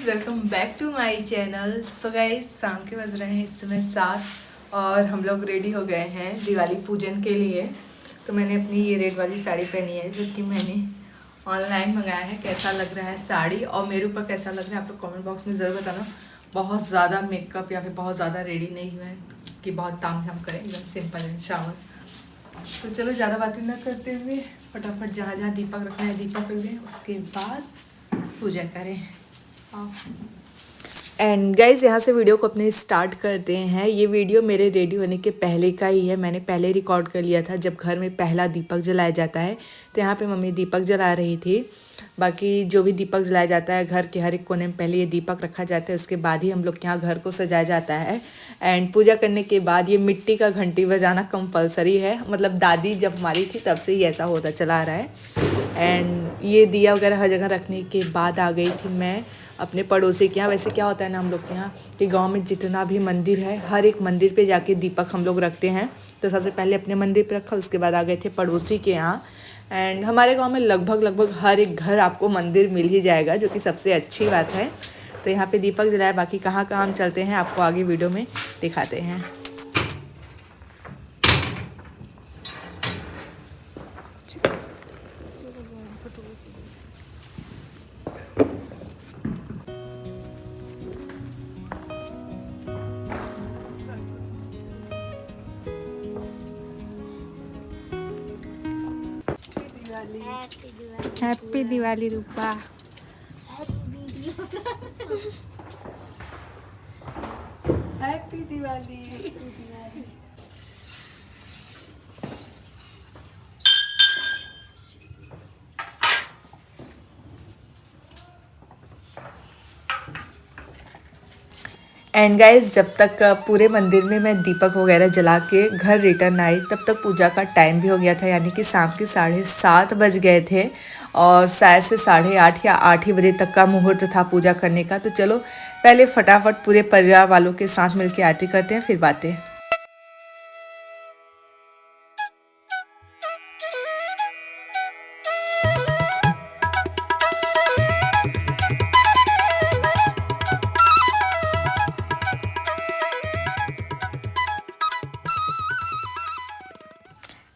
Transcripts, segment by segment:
Welcome back to my channel. So guys, शाम के बज रहे हैं इस समय 7 और हम लोग रेडी हो गए हैं दिवाली पूजन के लिए। तो मैंने अपनी ये रेड वाली साड़ी पहनी है जो कि मैंने ऑनलाइन मंगाया है। कैसा लग रहा है साड़ी और मेरे ऊपर कैसा लग रहा है आप लोग कमेंट बॉक्स में ज़रूर बताना। बहुत ज़्यादा मेकअप या फिर बहुत ज़्यादा रेडी नहीं हुए कि बहुत ताम झाम करें, एकदम सिंपल एंड शावर। तो चलो ज़्यादा बातें ना करते हुए फटाफट जहाँ जहाँ दीपक रखना है दीपक रख दें, उसके बाद पूजा करें। एंड गाइज यहाँ से वीडियो को अपने स्टार्ट करते हैं। ये वीडियो मेरे रेडी होने के पहले का ही है। मैंने पहले रिकॉर्ड कर लिया था जब घर में पहला दीपक जलाया जाता है। तो यहाँ पे मम्मी दीपक जला रही थी। बाकी जो भी दीपक जलाया जाता है घर के हर एक कोने में पहले ये दीपक रखा जाता है, उसके बाद ही हम लोग के यहाँ घर को सजाया जाता है। एंड पूजा करने के बाद ये मिट्टी का घंटी बजाना कंपलसरी है। मतलब दादी जब हमारी थी तब से ही ऐसा होता चला आ रहा है। एंड ये दिया वगैरह हर जगह रखने के बाद आ गई थी मैं अपने पड़ोसी के यहाँ। वैसे क्या होता है ना हम लोग के यहाँ कि गांव में जितना भी मंदिर है हर एक मंदिर पे जाके दीपक हम लोग रखते हैं। तो सबसे पहले अपने मंदिर पे रखा, उसके बाद आ गए थे पड़ोसी के यहाँ। एंड हमारे गांव में लगभग हर एक घर आपको मंदिर मिल ही जाएगा, जो कि सबसे अच्छी बात है। तो यहाँ पे दीपक जलाया। बाकी कहाँ कहाँ हम चलते हैं आपको आगे वीडियो में दिखाते हैं। Happy Diwali Rupa. Happy Diwali. And guys, जब तक पूरे मंदिर में मैं दीपक वगैरह जला के घर रिटर्न आई तब तक पूजा का टाइम भी हो गया था, यानी कि शाम के 7:30 बज गए थे और शायद से 8:30 या 8 ही बजे तक का मुहूर्त था पूजा करने का। तो चलो पहले फटाफट पूरे परिवार वालों के साथ मिलकर आरती करते हैं, फिर बातें।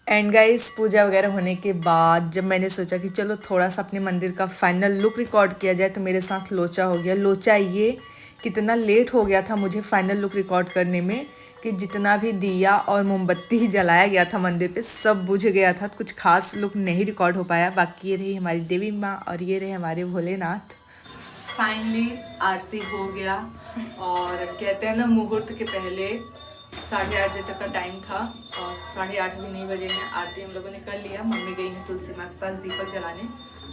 एंड गाइस, पूजा वगैरह होने के बाद जब मैंने सोचा कि चलो थोड़ा सा अपने मंदिर का फाइनल लुक रिकॉर्ड किया जाए, तो मेरे साथ लोचा हो गया। लोचा ये कितना लेट हो गया था मुझे फाइनल लुक रिकॉर्ड करने में कि जितना भी दिया और मोमबत्ती जलाया गया था मंदिर पे सब बुझ गया था। कुछ खास लुक नहीं रिकॉर्ड हो पाया। बाकी ये रही हमारी देवी माँ और ये रहे हमारे भोलेनाथ। फाइनली आरती हो गया और कहते हैं ना मुहूर्त के पहले 8:30 बजे तक का टाइम था और 8:30 भी नहीं बजे हैं। आरती हम लोगों ने कर लिया। मम्मी गई हैं तुलसी माँ के पास दीपक जलाने।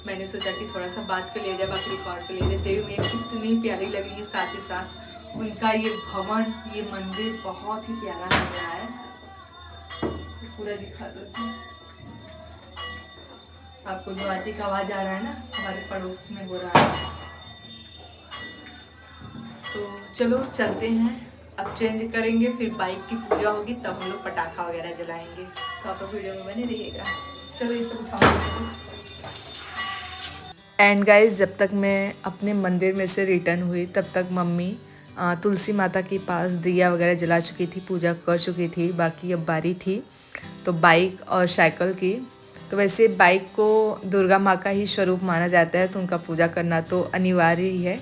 मैंने सोचा कि थोड़ा सा बात कर लिया जाए, बाकी रिकॉर्ड कर लिया जाए। देवी मैया कितनी प्यारी लगी है, साथ ही साथ उनका ये भवन, ये मंदिर बहुत ही प्यारा लग रहा है। पूरा दिखा दो आपको। जो आरती का आवाज़ आ रहा है ना हमारे पड़ोस में हो रहा है। तो चलो चलते हैं, अब चेंज करेंगे, फिर बाइक की पूजा होगी तब हम लोग पटाखा वगैरह जलाएंगे। तो आप वीडियो में बने रहिएगा। चलो ये सब उठाओ। एंड गाइस, जब तक मैं अपने मंदिर में से रिटर्न हुई तब तक मम्मी तुलसी माता के पास दिया वगैरह जला चुकी थी, पूजा कर चुकी थी। बाकी अब बारी थी तो बाइक और साइकिल की। तो वैसे बाइक को दुर्गा माँ का ही स्वरूप माना जाता है, तो उनका पूजा करना तो अनिवार्य ही है।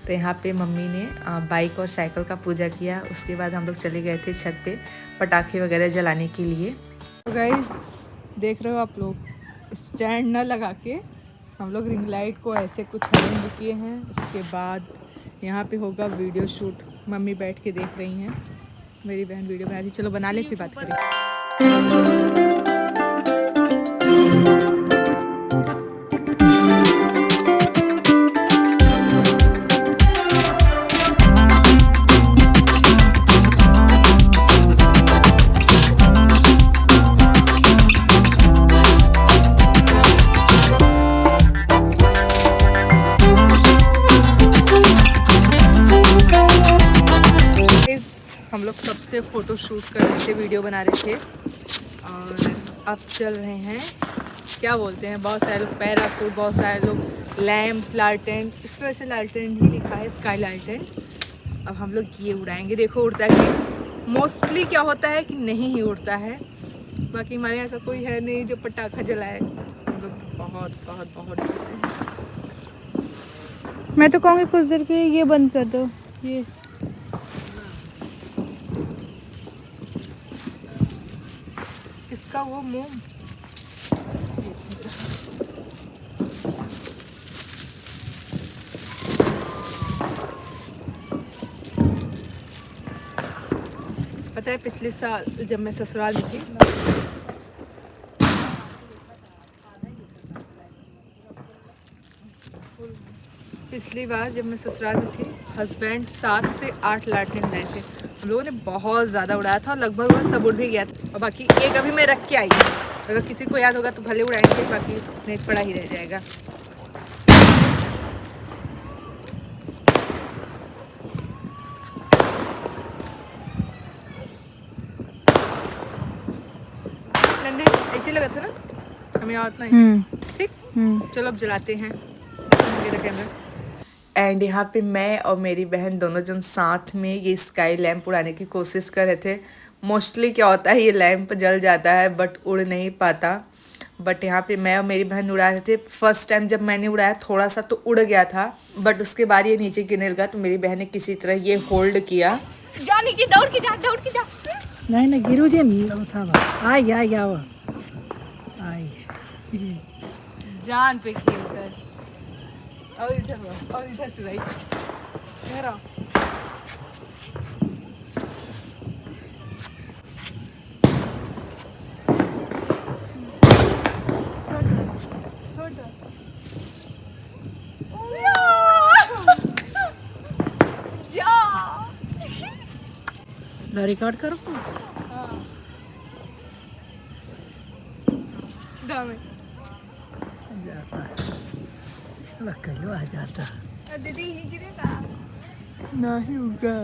तो यहाँ पे मम्मी ने बाइक और साइकिल का पूजा किया। उसके बाद हम लोग चले गए थे छत पे पटाखे वगैरह जलाने के लिए। तो गाइस, देख रहे हो आप लोग, स्टैंड न लगा के हम लोग रिंग लाइट को ऐसे कुछ अरेंज किए हैं। उसके बाद यहाँ पे होगा वीडियो शूट। मम्मी बैठ के देख रही हैं, मेरी बहन वीडियो बना रही। चलो बना ले फिर बात करें। हम लोग सबसे फ़ोटो शूट कर रहे थे, वीडियो बना रहे थे और अब चल रहे हैं, क्या बोलते हैं, बहुत सारे लोग पैराशूट, बहुत सारे लोग लैम्प लालटेन, इस पर वैसे लालटेन ही लिखा है, स्काई लालटेन। अब हम लोग ये उड़ाएंगे, देखो उड़ता है कि मोस्टली क्या होता है कि नहीं ही उड़ता है। बाकी हमारे यहाँ ऐसा कोई है नहीं जो पटाखा जलाए, हम लोग तो बहुत बहुत बहुत डरते हैं। मैं तो कहूँगी कुछ देर के लिए ये बंद कर दो, ये इसका वो मोम पता है, पिछले साल जब मैं ससुराल में थी, पिछली बार जब मैं ससुराल में थी, हस्बैंड 7 से 8 लालटेन लाए थे। हम लोगों ने बहुत ज़्यादा उड़ाया था और लगभग वह सब उड़ भी गया था। और बाकी एक अभी मैं रख के आई, अगर किसी को याद होगा तो भले उड़ाएंगे, बाकी नहीं पड़ा ही रह जाएगा। नन्हे ऐसे लगा था ना, हमें और नहीं। ठीक, चलो अब जलाते हैं मेरा कैमरा। एंड यहाँ पे मैं और मेरी बहन दोनों जन साथ में ये स्काई लैंप उड़ाने की कोशिश कर रहे थे। मोस्टली क्या होता है, ये लैंप जल जाता है बट उड़ नहीं पाता। बट यहाँ पे मैं और मेरी बहन उड़ा रहे थे। फर्स्ट टाइम जब मैंने उड़ाया थोड़ा सा तो उड़ गया था, बट उसके बाद ये नीचे गिरने लगा, तो मेरी बहन ने किसी तरह ये होल्ड किया। जा नीचे, दौड़ के जा, दौड़ के जा। नहीं नहीं गिरू जे था बा। आई आई आओ आई जान पे खेल कर और इधर से भाई ठहरा। रिकॉर्ड करो। दामे जाता कहियो आ जाता। दीदी ही गिरेगा नहीं होगा।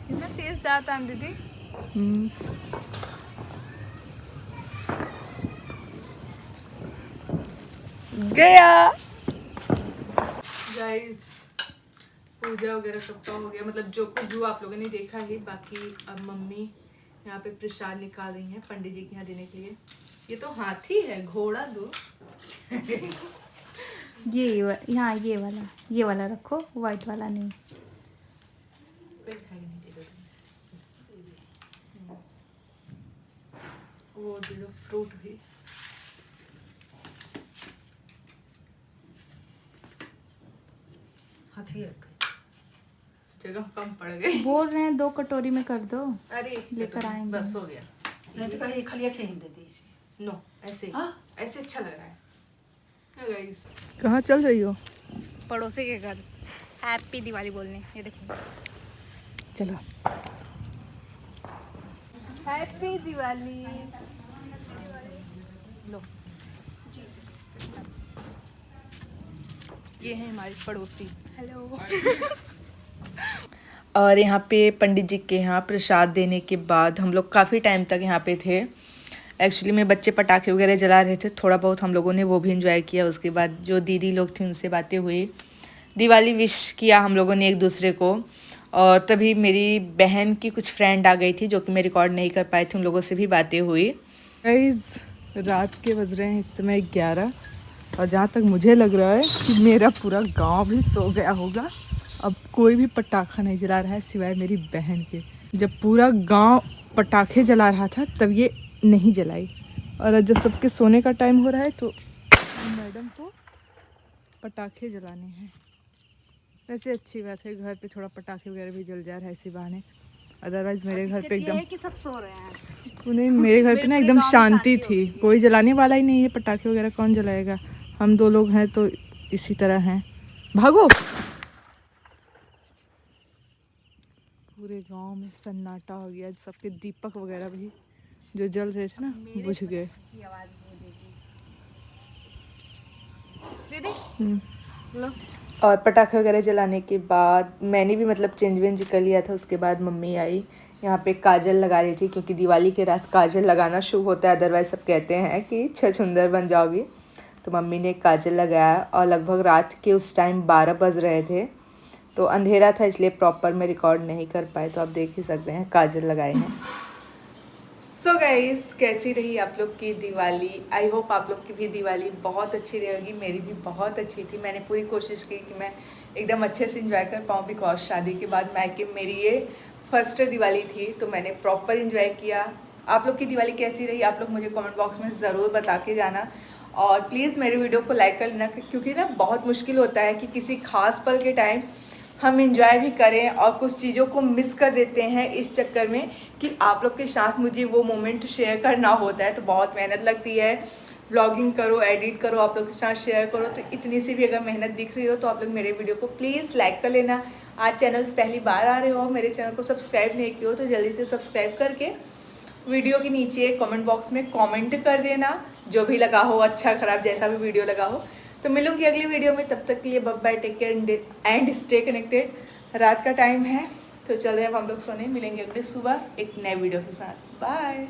कितना तेज जाता है दीदी। गया गाइस, पूजा वगैरह सबका हो गया, मतलब जो कुछ जो आप लोगों ने देखा है। बाकी अब मम्मी यहाँ पे प्रसाद निकाल रही हैं पंडित जी के यहाँ देने के लिए। ये तो हाथी है, घोड़ा दो। यहाँ ये वाला रखो, वाइट वाला नहीं। कोई खाई नहीं, दे दो। वो दे दो फ्रूट भी। हाथी जगह कम पड़ गई। बोल रहे हैं 2 कटोरी में कर दो। अरे लेकर आएंगे, बस हो गया। नहीं तो कहीं खलिया खेल दे दी इसे। नो ऐसे हाँ? ऐसे अच्छा लग रहा है। गाइस कहाँ चल रही हो? पड़ोसी के घर हैप्पी दिवाली बोलने। ये देखो, चलो हैप्पी दिवाली। लो, ये है हमारी पड़ोसी। हेलो। और यहाँ पे पंडित जी के यहाँ प्रसाद देने के बाद हम लोग काफ़ी टाइम तक यहाँ पे थे। एक्चुअली में बच्चे पटाखे वगैरह जला रहे थे, थोड़ा बहुत हम लोगों ने वो भी इंजॉय किया। उसके बाद जो दीदी लोग थे उनसे बातें हुई, दिवाली विश किया हम लोगों ने एक दूसरे को। और तभी मेरी बहन की कुछ फ्रेंड आ गई थी जो कि मैं रिकॉर्ड नहीं कर पाई थी, उन लोगों से भी बातें हुई। गाइस रात के बज रहे हैं इस समय 11, और जहाँ तक मुझे लग रहा है कि मेरा पूरा गांव भी सो गया होगा। अब कोई भी पटाखा नहीं जला रहा है सिवाय मेरी बहन के। जब पूरा गांव पटाखे जला रहा था तब ये नहीं जलाई, और जब सबके सोने का टाइम हो रहा है तो मैडम को पटाखे जलाने हैं। वैसे अच्छी बात है, घर पे थोड़ा पटाखे वगैरह भी जल जा रहा है इसी बहाने। अदरवाइज मेरे घर पे एकदम कि सब सो रहे हैं। नहीं, मेरे घर पे ना एकदम शांति थी, कोई जलाने वाला ही नहीं है। पटाखे वगैरह कौन जलाएगा, हम 2 लोग हैं तो इसी तरह हैं। भागो। पूरे गांव में सन्नाटा हो गया, सबके दीपक वगैरह भी जो जल रहे थे ना बुझ गए। और पटाखे वगैरह जलाने के बाद मैंने भी मतलब चेंज वेंज कर लिया था। उसके बाद मम्मी आई, यहाँ पे काजल लगा रही थी क्योंकि दिवाली के रात काजल लगाना शुभ होता है, अदरवाइज सब कहते हैं कि छछुंदर बन जाओगी। तो मम्मी ने काजल लगाया और लगभग रात के उस टाइम 12 बज रहे थे, तो अंधेरा था इसलिए प्रॉपर में रिकॉर्ड नहीं कर पाए। तो आप देख ही सकते हैं काजल लगाए हैं। सो गाइस, कैसी रही आप लोग की दिवाली? आई होप आप लोग की भी दिवाली बहुत अच्छी रहेगी। मेरी भी बहुत अच्छी थी। मैंने पूरी कोशिश की कि मैं एकदम अच्छे से इंजॉय कर पाऊँ, बिकॉज शादी के बाद मायके मेरी ये फर्स्ट दिवाली थी, तो मैंने प्रॉपर इंजॉय किया। आप लोग की दिवाली कैसी रही आप लोग मुझे कमेंट बॉक्स में ज़रूर बता के जाना। और प्लीज़ मेरे वीडियो को लाइक कर लेना, क्योंकि ना बहुत मुश्किल होता है कि किसी खास पल के टाइम हम इंजॉय भी करें और कुछ चीज़ों को मिस कर देते हैं इस चक्कर में कि आप लोग के साथ मुझे वो मोमेंट शेयर करना होता है। तो बहुत मेहनत लगती है, व्लॉगिंग करो, एडिट करो, आप लोग के साथ शेयर करो। तो इतनी सी भी अगर मेहनत दिख रही हो तो आप लोग मेरे वीडियो को प्लीज़ लाइक कर लेना। आज चैनल पर पहली बार आ रहे हो, मेरे चैनल को सब्सक्राइब नहीं किया हो तो जल्दी से सब्सक्राइब करके वीडियो के नीचे कमेंट बॉक्स में कमेंट कर देना, जो भी लगा हो, अच्छा ख़राब जैसा भी वीडियो लगा हो। तो मिलूंगी अगली वीडियो में, तब तक के लिए bye bye, take care and stay connected. रात का टाइम है तो चल रहे हैं हम लोग सोने। मिलेंगे अगले सुबह एक नए वीडियो के साथ। बाय।